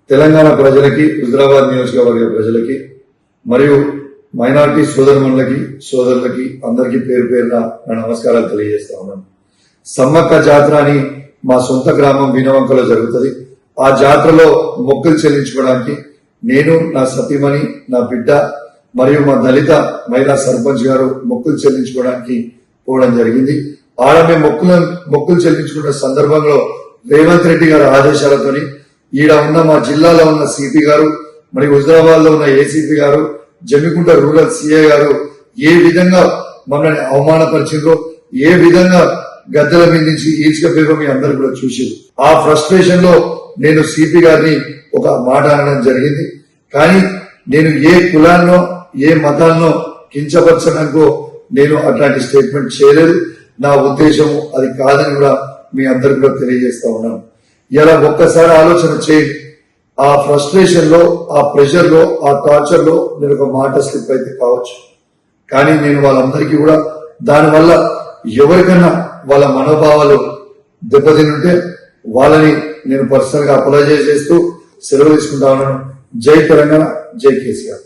తెలంగాణ ప్రజలకి, హుజరాబాద్ నియోజకవర్గ ప్రజలకి మరియు మైనారిటీ సోదరులకి సోదరులకి అందరికీ పేరు పేరున నా నమస్కారాలు తెలియజేస్తా ఉన్నాను. సమ్మక్క జాతర అని మా సొంత గ్రామం వీణవంకలో జరుగుతుంది. ఆ జాతరలో మొక్కులు చెల్లించుకోవడానికి నేను, నా సతీమణి, నా బిడ్డ మరియు మా దళిత మహిళా సర్పంచ్ గారు మొక్కులు చెల్లించుకోవడానికి పోవడం జరిగింది. ఆడ మేము మొక్కులు చెల్లించుకున్న సందర్భంలో రేవంత్ రెడ్డి గారి ఆదేశాలతోని ఈడ ఉన్న మా జిల్లాలో ఉన్న సిపి గారు మరియు హుజరాబాద్ లో ఉన్న ఏసీపీ గారు, జమ్మికుంట రూరల్ సిఐ గారు ఏ విధంగా మమ్మల్ని అవమానపరిచిందో, ఏ విధంగా గద్దెల మీద నుంచి ఈడ్చుకపోయారో మీ అందరూ కూడా చూసారు. ఆ ఫ్రస్ట్రేషన్ లో నేను సిపి గారిని ఒక మాట అనడం జరిగింది. కానీ నేను ఏ కులాన్నో ఏ మతాన్నో కించపరచడానికో నేను అట్లాంటి స్టేట్మెంట్ చేయలేదు. నా ఉద్దేశము అది కాదని కూడా మీ అందరికి కూడా తెలియజేస్తా ఉన్నాను. ఇలా ఒక్కసారి ఆలోచన చేయండి. ఆ ఫ్రస్ట్రేషన్ లో, ఆ ప్రెషర్ లో, ఆ టార్చర్ లో నేను ఒక మాట స్లిప్ అయితే కావచ్చు. కానీ నేను వాళ్ళందరికీ కూడా దానివల్ల ఎవరికైనా వాళ్ళ మనోభావాలు దెబ్బతింటే వాళ్ళని నేను పర్సనల్ గా అపాలజైజ్ చేస్తూ సెలవు తీసుకుంటా ఉన్నాను. జై తెలంగాణ, జై కేసీఆర్.